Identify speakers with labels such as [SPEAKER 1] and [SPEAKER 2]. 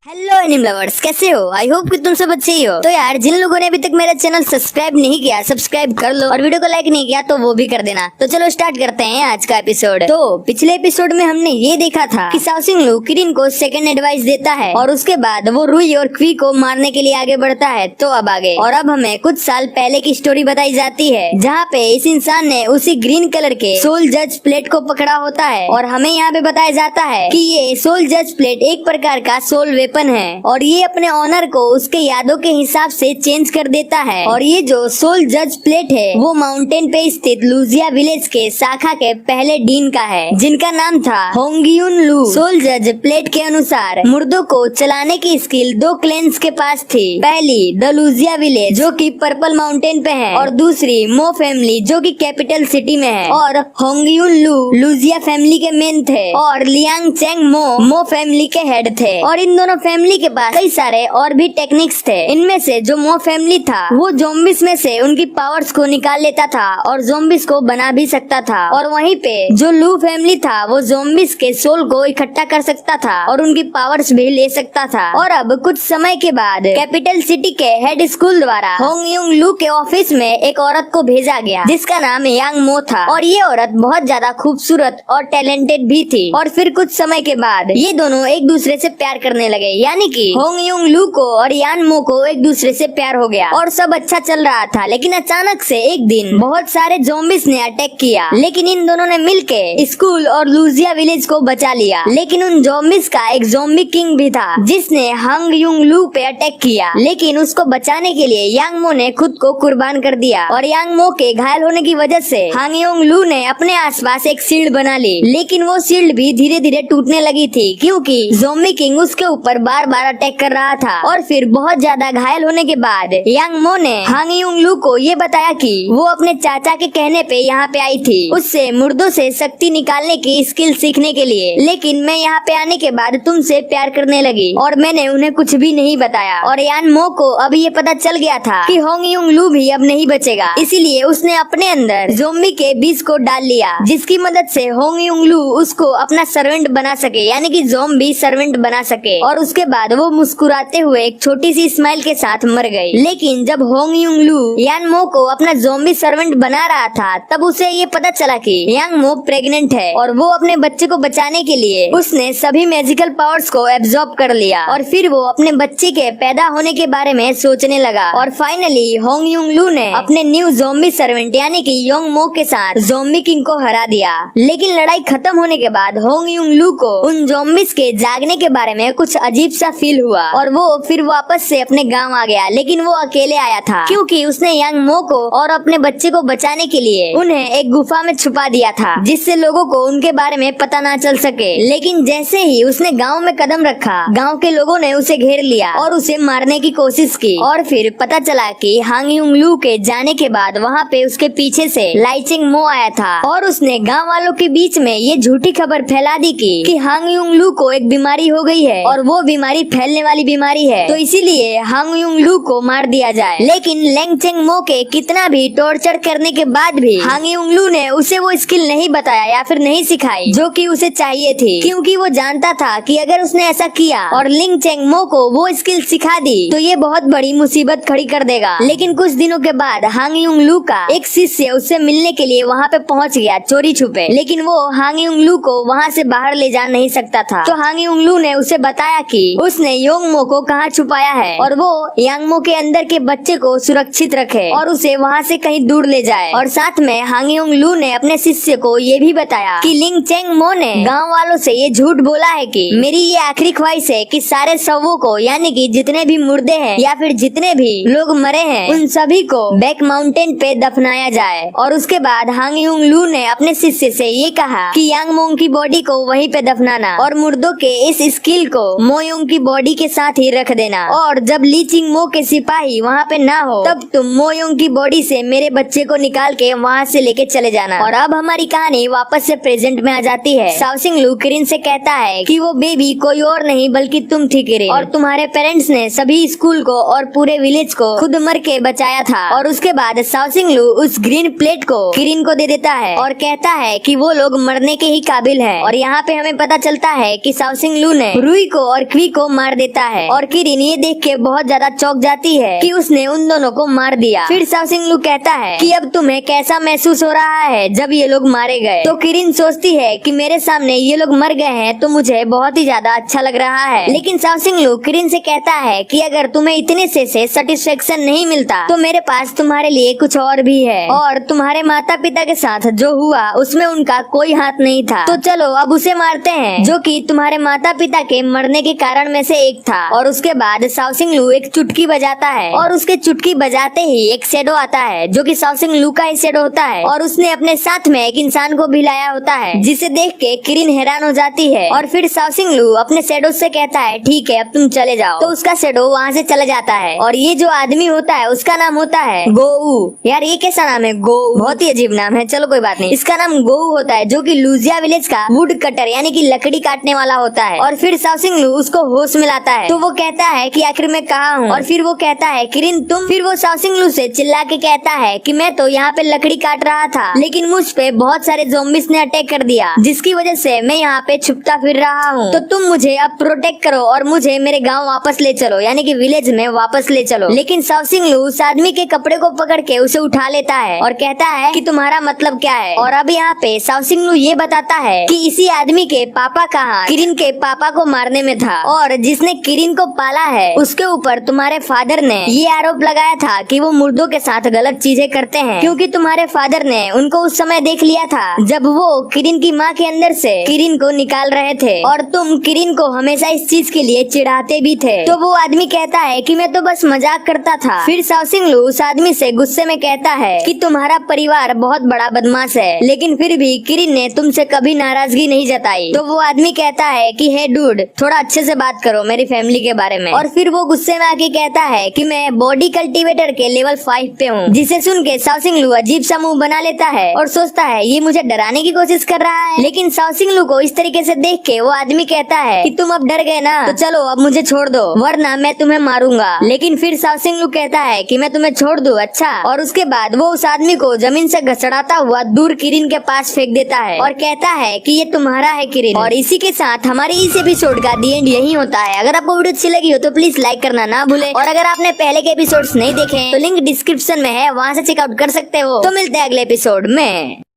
[SPEAKER 1] Hello एनिम lovers, कैसे हो? I hope कि तुम सब अच्छे ही हो। तो यार, जिन लोगों ने अभी तक मेरा चैनल सब्सक्राइब नहीं किया, सब्सक्राइब कर लो और वीडियो को लाइक नहीं किया तो वो भी कर देना। तो चलो स्टार्ट करते हैं आज का एपिसोड। तो पिछले एपिसोड में हमने ये देखा था कि शाओसिंग लू किरिन को सेकंड एडवाइस देता है और उसके बाद वो रुई और क्वी को मारने के लिए आगे बढ़ता है। तो अब आगे और अब हमें कुछ साल पहले की स्टोरी बताई जाती है, जहाँ पे इस इंसान ने उसी ग्रीन कलर के सोल जज प्लेट को पकड़ा होता है और हमें यहाँ पे बताया जाता है कि ये सोल जज प्लेट एक प्रकार का सोल वेपन है और ये अपने ऑनर को उसके यादों के हिसाब से चेंज कर देता है। और ये जो सोल जज प्लेट है वो माउंटेन पे स्थित लूजिया विलेज के शाखा के पहले डीन का है, जिनका नाम था होंगयुन लू। सोल जज प्लेट के अनुसार मुर्दों को चलाने की स्किल दो क्लेन्स के पास थी। पहली द लूजिया विलेज जो कि पर्पल माउंटेन पे है और दूसरी मो फैमिली जो कि कैपिटल सिटी में है। और होंगयुन लू लूजिया फैमिली के मेन थे और लियांग चेंग मो फैमिली के हेड थे। और इन दोनों फैमिली के पास कई सारे और भी टेक्निक्स थे। इनमें से जो मो फैमिली था वो ज़ॉम्बीज में से उनकी पावर्स को निकाल लेता था और ज़ॉम्बीज को बना भी सकता था। और वहीं पे जो लू फैमिली था वो ज़ॉम्बीज के सोल को इकट्ठा कर सकता था और उनकी पावर्स भी ले सकता था। और अब कुछ समय के बाद कैपिटल सिटी के हेड स्कूल द्वारा होंगयुन लू के ऑफिस में एक औरत को भेजा गया जिसका नाम यांग मो था। और ये औरत बहुत ज्यादा खूबसूरत और टैलेंटेड भी थी। और फिर कुछ समय के बाद ये दोनों एक दूसरे से प्यार करने लगे, यानी कि होंगयुन लू को और यान मो को एक दूसरे से प्यार हो गया और सब अच्छा चल रहा था। लेकिन अचानक से एक दिन बहुत सारे ज़ॉम्बीज ने अटैक किया, लेकिन इन दोनों ने मिलके स्कूल और लूजिया विलेज को बचा लिया। लेकिन उन ज़ॉम्बीज का एक ज़ॉम्बी किंग भी था जिसने होंगयुन लू पे अटैक किया, लेकिन उसको बचाने के लिए यांग मो ने खुद को कुर्बान कर दिया। और यांग मो के घायल होने की वजह से होंगयुन लू ने अपने आसपास एक शील्ड बना ली, लेकिन वो शील्ड भी धीरे धीरे टूटने लगी थी क्योंकि ज़ॉम्बी किंग उसके ऊपर बार बार अटैक कर रहा था। और फिर बहुत ज्यादा घायल होने के बाद यांग मो ने होंगयुन लू को ये बताया कि वो अपने चाचा के कहने पे यहाँ पे आई थी उससे मुर्दों से शक्ति निकालने की स्किल सीखने के लिए, लेकिन मैं यहाँ पे आने के बाद तुमसे प्यार करने लगी और मैंने उन्हें कुछ भी नहीं बताया। और यान मो को अब ये पता चल गया था कि होंगयुन लू भी अब नहीं बचेगा, इसीलिए उसने अपने अंदर ज़ॉम्बी के बीज को डाल लिया जिसकी मदद से होंगयुन लू उसको अपना सर्वेंट बना सके, यानी कि ज़ॉम्बी सर्वेंट बना सके। और उसके बाद वो मुस्कुराते हुए एक छोटी सी स्माइल के साथ मर गई। लेकिन जब होंगयुन लू यान मो को अपना ज़ॉम्बी सर्वेंट बना रहा था तब उसे ये पता चला कि यांग मो प्रेग्नेंट है और वो अपने बच्चे को बचाने के लिए उसने सभी मैजिकल पावर्स को एब्जॉर्ब कर लिया। और फिर वो अपने बच्चे के पैदा होने के बारे में सोचने लगा। और फाइनली होंगयुन लू ने अपने न्यू ज़ॉम्बी सर्वेंट यानी कि यांग मो के साथ ज़ॉम्बी किंग को हरा दिया। लेकिन लड़ाई खत्म होने के बाद होंगयुन लू को उन ज़ॉम्बीज के जागने के बारे में कुछ अजीब सा फील हुआ और वो फिर वापस से अपने गांव आ गया। लेकिन वो अकेले आया था क्योंकि उसने यांग मो को और अपने बच्चे को बचाने के लिए उन्हें एक गुफा में छुपा दिया था जिससे लोगों को उनके बारे में पता ना चल सके। लेकिन जैसे ही उसने गांव में कदम रखा गांव के लोगों ने उसे घेर लिया और उसे मारने की कोशिश की। और फिर पता चला कि होंगयुन लू के जाने के बाद वहाँ पे उसके पीछे से लाइचिंग मो आया था और उसने गाँव वालों के बीच में ये झूठी खबर फैला दी कि होंगयुन लू को एक बीमारी हो गई है और वो बीमारी फैलने वाली बीमारी है, तो इसीलिए होंगयुन लू को मार दिया जाए। लेकिन लेंगचेंग मो के कितना भी टॉर्चर करने के बाद भी होंगयुन लू ने उसे वो स्किल नहीं बताया या फिर नहीं सिखाई जो कि उसे चाहिए थी, क्योंकि वो जानता था कि अगर उसने ऐसा किया और लिंगचेंग मो को वो स्किल सिखा दी तो ये बहुत बड़ी मुसीबत खड़ी कर देगा। लेकिन कुछ दिनों के बाद होंगयुन लू का एक शिष्य उससे मिलने के लिए वहाँ पे पहुँच गया चोरी छुपे, लेकिन वो होंगयुन लू को वहाँ से बाहर ले जा नहीं सकता था। तो होंगयुन लू ने उसे बताया कि उसने यांग मो को कहाँ छुपाया है और वो यांग मो के अंदर के बच्चे को सुरक्षित रखे और उसे वहाँ से कहीं दूर ले जाए। और साथ में होंगयुन लू ने अपने शिष्य को ये भी बताया कि लिंगचेंग मो ने गांव वालों से ये झूठ बोला है कि मेरी ये आखिरी ख्वाहिश है कि सारे शवों को यानी कि जितने भी मुर्दे हैं या फिर जितने भी लोग मरे हैं उन सभी को बैक माउंटेन पे दफनाया जाए। और उसके बाद होंगयुन लू ने अपने शिष्य से ये कहा कि यांग मो की बॉडी को वहीं पे दफनाना और मुर्दों के इस स्किल को मोयोंग की बॉडी के साथ ही रख देना। और जब लीचिंग मो के सिपाही वहाँ पे ना हो तब तुम मोयोंग की बॉडी से मेरे बच्चे को निकाल के वहाँ से लेके चले जाना। और अब हमारी कहानी वापस से प्रेजेंट में आ जाती है। शाओसिंग लू किरिन से कहता है कि वो बेबी कोई और नहीं बल्कि तुम थी किरिन, और तुम्हारे पेरेंट्स ने सभी स्कूल को और पूरे विलेज को खुद मर के बचाया था। और उसके बाद शाओसिंग लू उस ग्रीन प्लेट को किरिन को दे देता है और कहता है कि वो लोग मरने के ही काबिल हैं। और यहाँ पे हमें पता चलता है कि शाओसिंग लू ने रुई को और लकवी को मार देता है और किरिन ये देख के बहुत ज्यादा चौंक जाती है कि उसने उन दोनों को मार दिया। फिर शाओसिंग लू कहता है कि अब तुम्हें कैसा महसूस हो रहा है जब ये लोग मारे गए। तो किरिन सोचती है कि मेरे सामने ये लोग मर गए हैं तो मुझे बहुत ही ज्यादा अच्छा लग रहा है। लेकिन शाओसिंग लू किरिन से कहता है कि अगर तुम्हें इतने से सेटिस्फेक्शन नहीं मिलता तो मेरे पास तुम्हारे लिए कुछ और भी है, और तुम्हारे माता पिता के साथ जो हुआ उसमें उनका कोई हाथ नहीं था। तो चलो अब उसे मारते हैं जो कि तुम्हारे माता पिता के मरने के कारण में से एक था। और उसके बाद शाओसिंग लू एक चुटकी बजाता है और उसके चुटकी बजाते ही एक शैडो आता है जो कि शाओसिंग लू का ही शैडो होता है, और उसने अपने साथ में एक इंसान को भी लाया होता है, जिसे देख के किरिन हैरान हो जाती है। और फिर शाओसिंग लू अपने शैडो से कहता है ठीक है अब तुम चले जाओ। तो उसका शैडो वहाँ से चला जाता है और ये जो आदमी होता है उसका नाम होता है गोऊ। यार ये कैसा नाम है गोऊ, बहुत ही अजीब नाम है। चलो कोई बात नहीं, इसका नाम गोऊ होता है जो कि लुजिया विलेज का वुड कटर यानी कि लकड़ी काटने वाला होता है। और फिर शाओसिंग लू उसको होश मिलाता है तो वो कहता है कि आखिर मैं कहाँ हूँ। और फिर वो कहता है किरिन तुम। फिर वो शाओसिंग लू से चिल्ला के कहता है कि मैं तो यहाँ पे लकड़ी काट रहा था लेकिन मुझ पे बहुत सारे ज़ॉम्बीज़ ने अटैक कर दिया जिसकी वजह से मैं यहाँ पे छुपता फिर रहा हूँ। तो तुम मुझे अब प्रोटेक्ट करो और मुझे मेरे गाँव वापस ले चलो यानी कि विलेज में वापस ले चलो। लेकिन शाओसिंग लू उस आदमी के कपड़े को पकड़ के उसे उठा लेता है और कहता है कि तुम्हारा मतलब क्या है। और अब यहाँ पे शाओसिंग लू ये बताता है कि इसी आदमी के पापा का हाथ किरिन के पापा को मारने में था, और जिसने किरिन को पाला है उसके ऊपर तुम्हारे फादर ने ये आरोप लगाया था कि वो मुर्दों के साथ गलत चीजें करते हैं, क्योंकि तुम्हारे फादर ने उनको उस समय देख लिया था जब वो किरिन की माँ के अंदर से किरिन को निकाल रहे थे, और तुम किरिन को हमेशा इस चीज के लिए चिढ़ाते भी थे। तो वो आदमी कहता है कि मैं तो बस मजाक करता था। फिर शाओसिंग लू उस आदमी से गुस्से में कहता है कि तुम्हारा परिवार बहुत बड़ा बदमाश है, लेकिन फिर भी किरिन ने तुमसे कभी नाराजगी नहीं जताई। तो वो आदमी कहता है कि हे डूड थोड़ा अच्छे से बात करो मेरी फैमिली के बारे में। और फिर वो गुस्से में आके कहता है कि मैं बॉडी कल्टीवेटर के लेवल 5 पे हूँ, जिसे सुन के शाओसिंग लू अजीब सा मुंह बना लेता है और सोचता है ये मुझे डराने की कोशिश कर रहा है। लेकिन शाओसिंग लू को इस तरीके से देख के वो आदमी कहता है कि तुम अब डर गए ना, तो चलो अब मुझे छोड़ दो वरना मैं तुम्हें मारूंगा। लेकिन फिर शाओसिंग लू कहता है कि मैं तुम्हें छोड़ दूं, अच्छा। और उसके बाद वो उस आदमी को जमीन से घसड़ाता हुआ दूर किरिन के पास फेंक देता है और कहता है कि ये तुम्हारा है किरिन। और इसी के साथ हमारे इस एपिसोड का दी एंड यही होता है। अगर आपको वीडियो अच्छी लगी हो तो प्लीज लाइक करना ना भूले, और अगर आपने पहले के एपिसोड्स नहीं देखे तो लिंक डिस्क्रिप्शन में है, वहाँ से चेकआउट कर सकते हो। तो मिलते हैं अगले एपिसोड में।